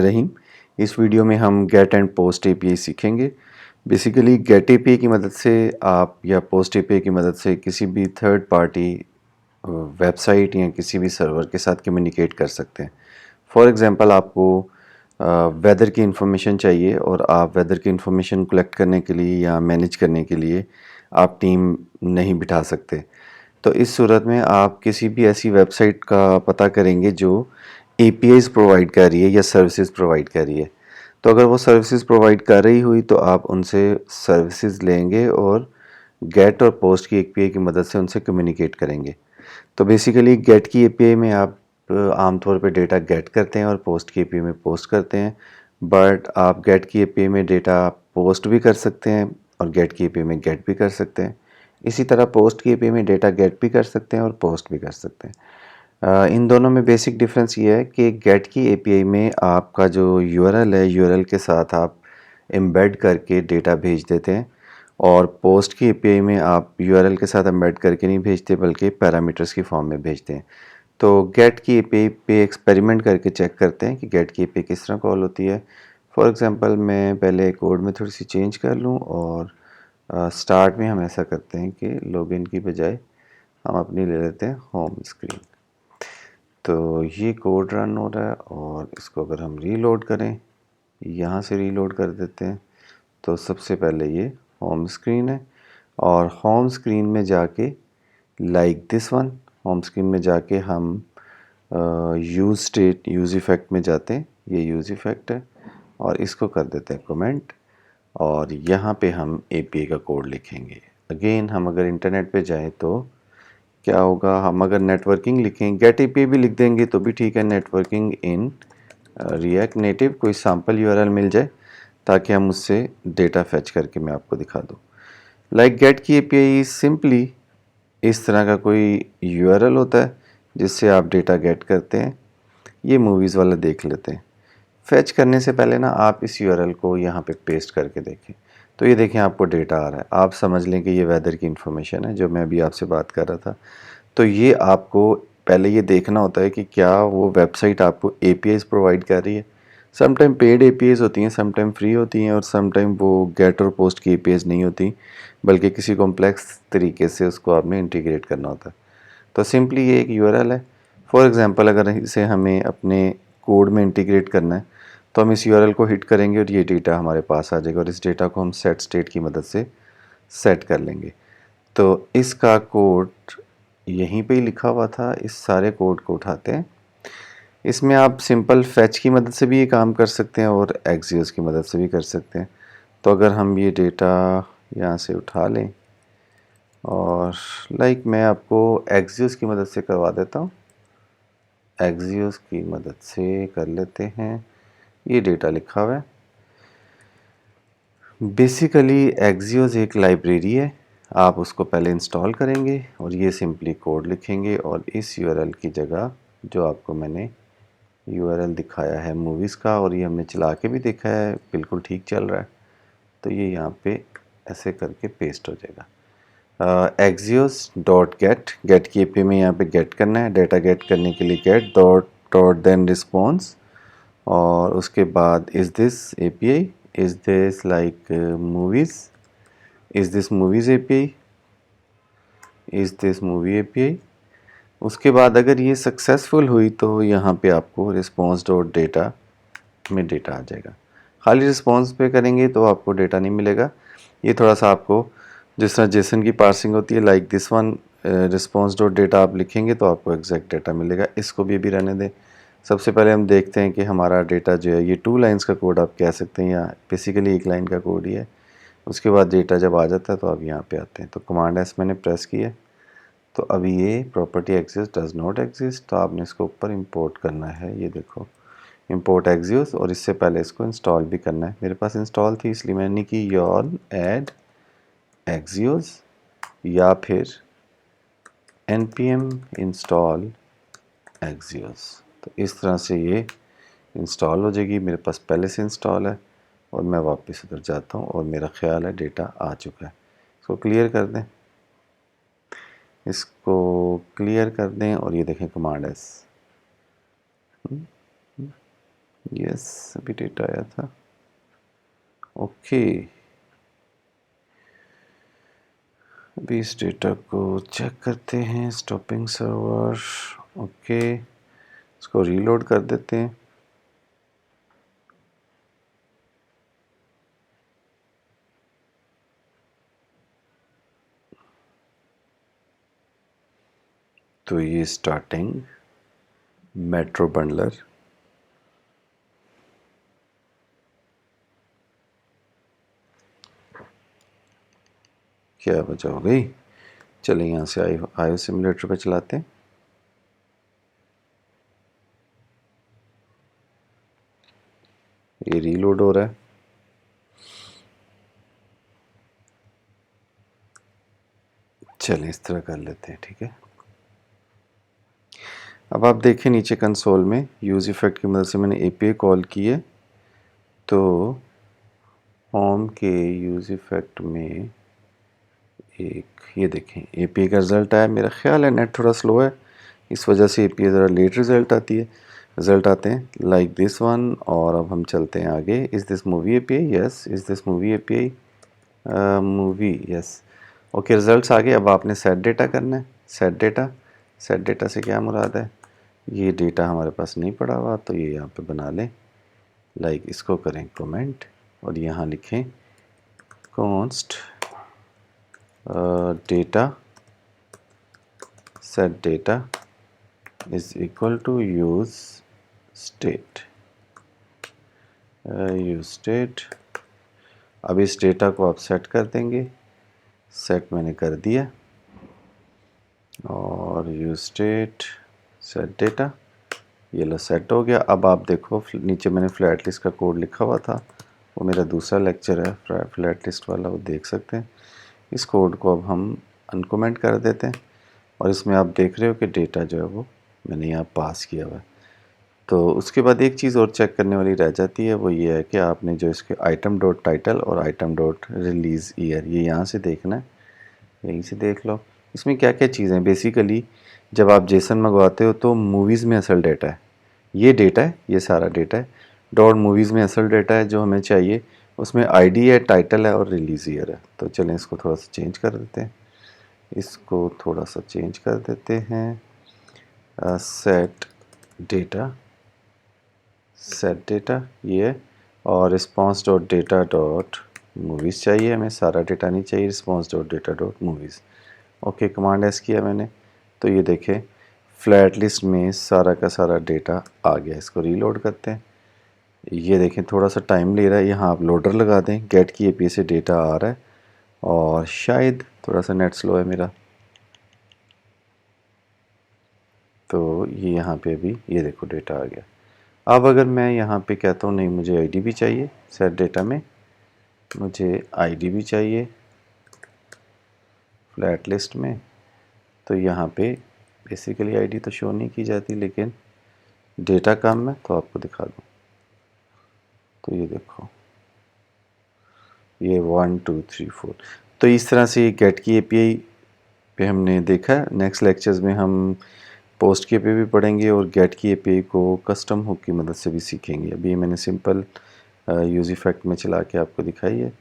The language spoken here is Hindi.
रहीम। इस वीडियो में हम गेट एंड पोस्ट एपीआई सीखेंगे। बेसिकली गेट एपीआई की मदद से आप या पोस्ट एपीआई की मदद से किसी भी थर्ड पार्टी वेबसाइट या किसी भी सर्वर के साथ कम्युनिकेट कर सकते हैं। फॉर एग्ज़ाम्पल आपको वेदर की इंफॉर्मेशन चाहिए और आप वेदर की इंफॉर्मेशन कलेक्ट करने के लिए या मैनेज करने के लिए आप टीम नहीं बिठा सकते। तो इस सूरत में आप किसी भी ऐसी वेबसाइट का पता करेंगे जो एपीआईज प्रोवाइड कर रही है या सर्विसेज प्रोवाइड कर रही है। तो अगर वो सर्विसेज प्रोवाइड कर रही हुई तो आप उनसे सर्विसेज लेंगे और गेट और पोस्ट की एपीआई की मदद से उनसे कम्युनिकेट करेंगे। तो बेसिकली गेट की एपीआई में आप आमतौर पे डेटा गेट करते हैं और पोस्ट की एपीआई में पोस्ट करते हैं। बट आप गेट की एपीआई में डेटा पोस्ट भी कर सकते हैं और गेट की एपीआई में गेट भी कर सकते हैं। इसी तरह पोस्ट की एपीआई में डेटा गेट भी कर सकते हैं और पोस्ट भी कर सकते हैं। इन दोनों में बेसिक डिफरेंस ये है कि गेट की एपीआई में आपका जो यूआरएल है, यूआरएल के साथ आप एम्बेड करके डेटा भेज देते हैं और पोस्ट की एपीआई में आप यूआरएल के साथ एम्बेड करके नहीं भेजते बल्कि पैरामीटर्स की फॉर्म में भेजते हैं। तो गेट की एपीआई पे एक्सपेरिमेंट करके चेक करते हैं कि गेट की एपीआई किस तरह कॉल होती है। फॉर एग्जांपल मैं पहले कोड में थोड़ी सी चेंज कर लूँ और स्टार्ट में हम ऐसा करते हैं कि लॉगिन की बजाय हम अपनी ले लेते हैं होम स्क्रीन। तो ये कोड रन हो रहा है और इसको अगर हम रीलोड करें, यहाँ से रीलोड कर देते हैं, तो सबसे पहले ये होम स्क्रीन है और होम स्क्रीन में जाके like this one, home screen में जाके हम यूज़ स्टेट यूज़ इफ़ेक्ट में जाते हैं, ये यूज़ इफ़ेक्ट है और इसको कर देते हैं कमेंट और यहाँ पे हम एपीआई का कोड लिखेंगे। अगेन हम अगर इंटरनेट पे जाएं तो क्या होगा, हम अगर नेटवर्किंग लिखें, गेट एपीआई भी लिख देंगे तो भी ठीक है, नेटवर्किंग इन रिएक्ट नेटिव, कोई सैम्पल यूआरएल मिल जाए ताकि हम उससे डेटा फैच करके मैं आपको दिखा दूँ। लाइक गेट की एपीआई सिंपली इस तरह का कोई यूआरएल होता है जिससे आप डेटा गेट करते हैं। ये मूवीज़ वाला देख लेते हैं। फैच करने से पहले ना आप इस यूआरएल को यहाँ पे पेस्ट करके देखें, तो ये देखें आपको डेटा आ रहा है। आप समझ लें कि ये वेदर की इन्फॉर्मेशन है जो मैं अभी आपसे बात कर रहा था। तो ये आपको पहले ये देखना होता है कि क्या वो वेबसाइट आपको एपीआईज प्रोवाइड कर रही है। सम टाइम पेड एपीआईज होती हैं, सम टाइम फ्री होती हैं और सम टाइम वो गेट और पोस्ट की एपीआईज नहीं होती बल्कि किसी कॉम्प्लेक्स तरीके से उसको आपने इंटीग्रेट करना होता है। तो सिंपली ये एक यूआरएल है। फॉर एग्जांपल अगर इसे हमें अपने कोड में इंटीग्रेट करना है तो हम इस यूआरएल को हिट करेंगे और ये डेटा हमारे पास आ जाएगा और इस डेटा को हम सेट स्टेट की मदद से सेट कर लेंगे। तो इसका कोड यहीं पे ही लिखा हुआ था, इस सारे कोड को उठाते हैं। इसमें आप सिंपल फैच की मदद से भी ये काम कर सकते हैं और एक्सियोस की मदद से भी कर सकते हैं। तो अगर हम ये डेटा यहाँ से उठा लें और लाइक मैं आपको एक्सियोस की मदद से करवा देता हूँ, एक्सियोस की मदद से कर लेते हैं। ये डेटा लिखा हुआ है। बेसिकली एक्सियोस एक लाइब्रेरी है, आप उसको पहले इंस्टॉल करेंगे और ये सिंपली कोड लिखेंगे और इस यूआरएल की जगह जो आपको मैंने यूआरएल दिखाया है मूवीज़ का और ये हमने चला के भी देखा है, बिल्कुल ठीक चल रहा है, तो ये यहाँ पे ऐसे करके पेस्ट हो जाएगा। एक्सियोस डॉट गेट, गेट की एपीआई में यहाँ पे गेट करना है, डेटा गेट करने के लिए get dot dot then response और उसके बाद is this API, is this like movies, is this movies API, is this movie API. उसके बाद अगर ये सक्सेसफुल हुई तो यहाँ पे आपको रिस्पॉन्स डॉट डेटा में डेटा आ जाएगा। खाली रिस्पॉन्स पे करेंगे तो आपको डेटा नहीं मिलेगा। ये थोड़ा सा आपको जिस तरह जेसन की पार्सिंग होती है like this one, response dot data आप लिखेंगे तो आपको एग्जैक्ट डेटा मिलेगा। इसको भी अभी रहने दें। सबसे पहले हम देखते हैं कि हमारा डेटा जो है, ये 2 लाइन्स का कोड आप कह सकते हैं या बेसिकली 1 लाइन का कोड ही है। उसके बाद डेटा जब आ जाता है तो आप यहाँ पे आते हैं, तो कमांड एस मैंने प्रेस किया तो अभी ये property exist does not exist, तो आपने इसको ऊपर इंपोर्ट करना है। ये देखो इंपोर्ट एक्सियोस और इससे पहले इसको इंस्टॉल भी करना है। मेरे पास इंस्टॉल थी इसलिए मैंने की योल ऐड एक्सियोस या फिर npm इंस्टॉल एक्सियोस। तो इस तरह से ये इंस्टॉल हो जाएगी। मेरे पास पहले से इंस्टॉल है और मैं वापस उधर जाता हूँ और मेरा ख्याल है डेटा आ चुका है। इसको क्लियर कर दें, इसको क्लियर कर दें और ये देखें कमांड एस, यस अभी डेटा आया था। ओके, अभी इस डेटा को चेक करते हैं। स्टॉपिंग सर्वर, ओके, इसको रीलोड कर देते हैं। तो ये स्टार्टिंग मेट्रो बंडलर, क्या वजह हो गई। चलिए यहाँ से आयो सिमुलेटर पे चलाते हैं। ये रीलोड हो रहा है। चलें इस तरह कर लेते हैं, ठीक है। अब आप देखें नीचे कंसोल में यूज़ इफ़ेक्ट की मदद से मैंने एपीआई कॉल की है। तो होम के यूज़ इफ़ेक्ट में एक ये देखें एपीआई का रिज़ल्ट आया। मेरा ख्याल है नेट थोड़ा स्लो है, इस वजह से एपीआई ज़रा लेट रिज़ल्ट आते हैं लाइक दिस वन। और अब हम चलते हैं आगे। Is this movie API? Yes. Is this movie API? Movie, yes. Okay, results आ गए। अब आपने सेट डेटा करना है। सेट डेटा से क्या मुराद है? ये डेटा हमारे पास नहीं पड़ा हुआ, तो ये यहाँ पे बना लें। लाइक इसको करें कमेंट और यहाँ लिखें const data set data is equal to use state. Use state. अब इस डेटा को आप सेट कर देंगे। सेट मैंने कर दिया और यूज स्टेट सेट डेटा, ये लो सेट हो गया। अब आप देखो नीचे मैंने फ्लैट लिस्ट का कोड लिखा हुआ था, वो मेरा दूसरा लेक्चर है फ्लैट लिस्ट वाला, वो देख सकते हैं। इस कोड को अब हम अनकमेंट कर देते हैं और इसमें आप देख रहे हो कि डेटा जो है वो मैंने यहाँ पास किया हुआ है। तो उसके बाद एक चीज़ और चेक करने वाली रह जाती है, वो ये है कि आपने जो इसके आइटम डॉट टाइटल और आइटम डॉट रिलीज़ ईयर, ये यहाँ से देखना है। यहीं से देख लो इसमें क्या क्या चीज़ें। बेसिकली जब आप जेसन मंगवाते हो तो मूवीज़ में असल डेटा है, ये डेटा है, ये सारा डेटा है। डॉट मूवीज़ में असल डेटा है जो हमें चाहिए, उसमें आईडी है, टाइटल है और रिलीज़ ईयर है। तो चलें इसको थोड़ा सा चेंज कर देते हैं। इसको थोड़ा सा चेंज कर देते हैं। सेट डेटा ये, और response dot data dot movies चाहिए हमें, सारा डेटा नहीं चाहिए। Response dot data dot movies. Okay, command S किया मैंने, तो ये देखें फ्लैट लिस्ट में सारा का सारा डेटा आ गया। इसको रीलोड करते हैं। ये देखें थोड़ा सा टाइम ले रहा है, यहाँ आप लोडर लगा दें। गेट की एपीआई से डेटा आ रहा है और शायद थोड़ा सा नेट स्लो है मेरा, तो ये यहाँ पे अभी ये देखो डेटा आ गया। अब अगर मैं यहाँ पे कहता हूँ नहीं मुझे आईडी भी चाहिए, सेट डेटा में मुझे आईडी भी चाहिए फ्लैट लिस्ट में, तो यहाँ पे बेसिकली आईडी तो शो नहीं की जाती, लेकिन डेटा कम है तो आपको दिखा दूँ। तो ये देखो ये 1 2 3 4। तो इस तरह से ये गेट की एपीआई पे हमने देखा है। नेक्स्ट लेक्चर्स में हम पोस्ट की एपीआई भी पढ़ेंगे और गेट की एपीआई को कस्टम हुक की मदद से भी सीखेंगे। अभी मैंने सिंपल यूज़ इफ़ेक्ट में चला के आपको दिखाई है।